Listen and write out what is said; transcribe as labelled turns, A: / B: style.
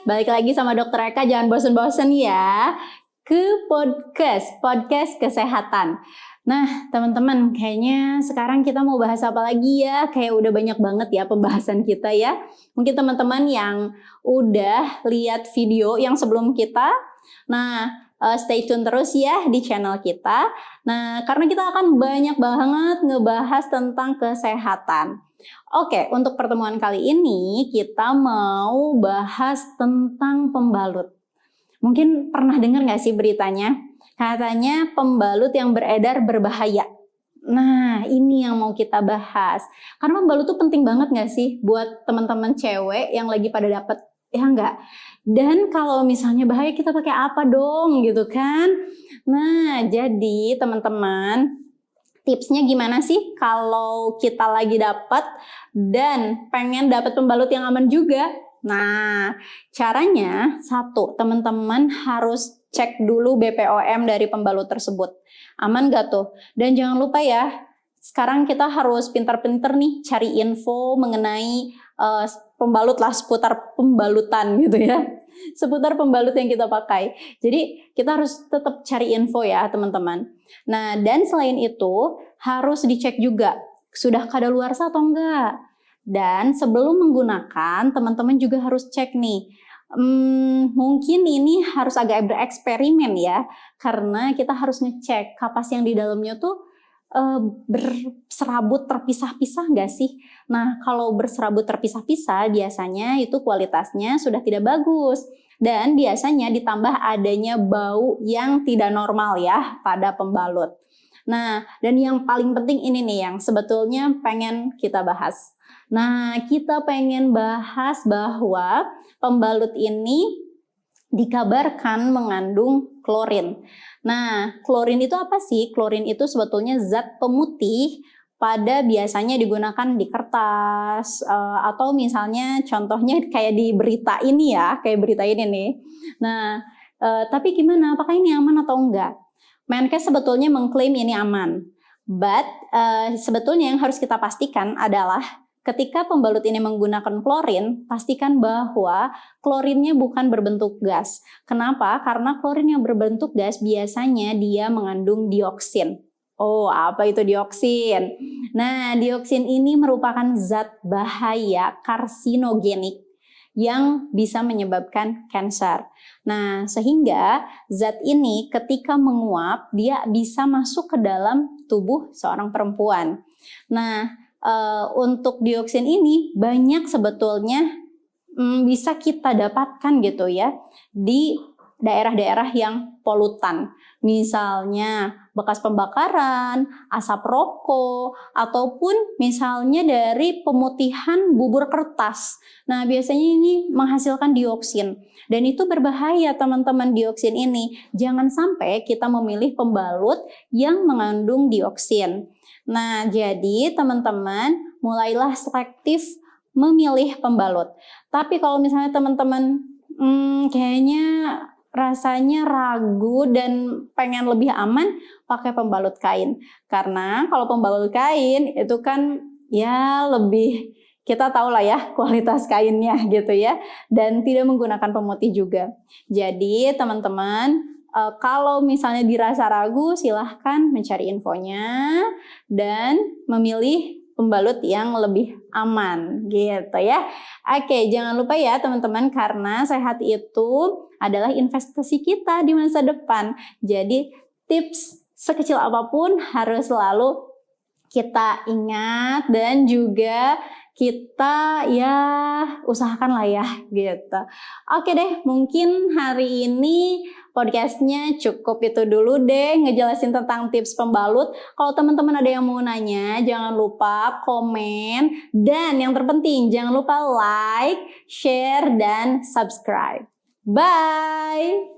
A: balik lagi sama Dokter Eka, jangan bosen-bosen ya ke podcast kesehatan. Nah teman-teman, kayaknya sekarang kita mau bahas apa lagi ya? Kayak udah banyak banget ya pembahasan kita ya. Mungkin teman-teman yang udah lihat video yang sebelum kita, stay tune terus ya di channel kita. Nah, karena kita akan banyak banget ngebahas tentang kesehatan. Oke, untuk pertemuan kali ini kita mau bahas tentang pembalut. Mungkin pernah dengar nggak sih beritanya? Katanya pembalut yang beredar berbahaya. Nah, ini yang mau kita bahas. Karena pembalut tuh penting banget nggak sih buat teman-teman cewek yang lagi pada dapet, ya nggak? Dan kalau misalnya bahaya kita pakai apa dong gitu kan? Nah, jadi teman-teman, tipsnya gimana sih kalau kita lagi dapat dan pengen dapat pembalut yang aman juga? Nah, caranya satu, teman-teman harus cek dulu BPOM dari pembalut tersebut. Aman gak tuh? Dan jangan lupa ya, sekarang kita harus pintar-pintar nih cari info mengenai pembalut lah, seputar pembalutan gitu ya. Seputar pembalut yang kita pakai. Jadi kita harus tetap cari info ya teman-teman. Nah, dan selain itu harus dicek juga sudah kadaluarsa atau enggak. Dan sebelum menggunakan, teman-teman juga harus cek nih. Mungkin ini harus agak bereksperimen ya, karena kita harus ngecek kapas yang di dalamnya tuh berserabut terpisah-pisah nggak sih? Nah, kalau berserabut terpisah-pisah biasanya itu kualitasnya sudah tidak bagus. Dan biasanya ditambah adanya bau yang tidak normal ya pada pembalut. Nah, dan yang paling penting ini nih yang sebetulnya pengen kita bahas. Nah, kita pengen bahas bahwa pembalut ini dikabarkan mengandung klorin. Nah, klorin itu apa sih? Klorin itu sebetulnya zat pemutih pada biasanya digunakan di kertas atau misalnya contohnya kayak di berita ini ya, kayak berita ini nih. Nah, tapi gimana? Apakah ini aman atau enggak? Menkes sebetulnya mengklaim ini aman. But sebetulnya yang harus kita pastikan adalah ketika pembalut ini menggunakan klorin, pastikan bahwa klorinnya bukan berbentuk gas. Kenapa? Karena klorin yang berbentuk gas biasanya dia mengandung dioksin. Oh, apa itu dioksin? Nah, dioksin ini merupakan zat bahaya karsinogenik yang bisa menyebabkan kanker. Nah, sehingga zat ini ketika menguap, dia bisa masuk ke dalam tubuh seorang perempuan. Nah, untuk dioksin ini banyak sebetulnya bisa kita dapatkan gitu ya di daerah-daerah yang polutan. Misalnya bekas pembakaran, asap rokok, ataupun misalnya dari pemutihan bubur kertas. Nah, biasanya ini menghasilkan dioksin. Dan itu berbahaya teman-teman dioksin ini. Jangan sampai kita memilih pembalut yang mengandung dioksin. Nah, jadi teman-teman mulailah selektif memilih pembalut. Tapi kalau misalnya teman-teman kayaknya rasanya ragu dan pengen lebih aman, pakai pembalut kain. Karena kalau pembalut kain itu kan ya lebih, kita tahu lah ya kualitas kainnya gitu ya. Dan tidak menggunakan pemutih juga. Jadi teman-teman, kalau misalnya dirasa ragu, silahkan mencari infonya dan memilih pembalut yang lebih aman gitu ya. Oke, jangan lupa ya teman-teman, karena sehat itu adalah investasi kita di masa depan. Jadi tips sekecil apapun harus selalu kita ingat dan juga kita ya usahakan lah ya gitu. Oke deh, mungkin hari ini podcastnya cukup itu dulu deh ngejelasin tentang tips pembalut. Kalau teman-teman ada yang mau nanya, jangan lupa komen. Dan yang terpenting, jangan lupa like, share, dan subscribe. Bye!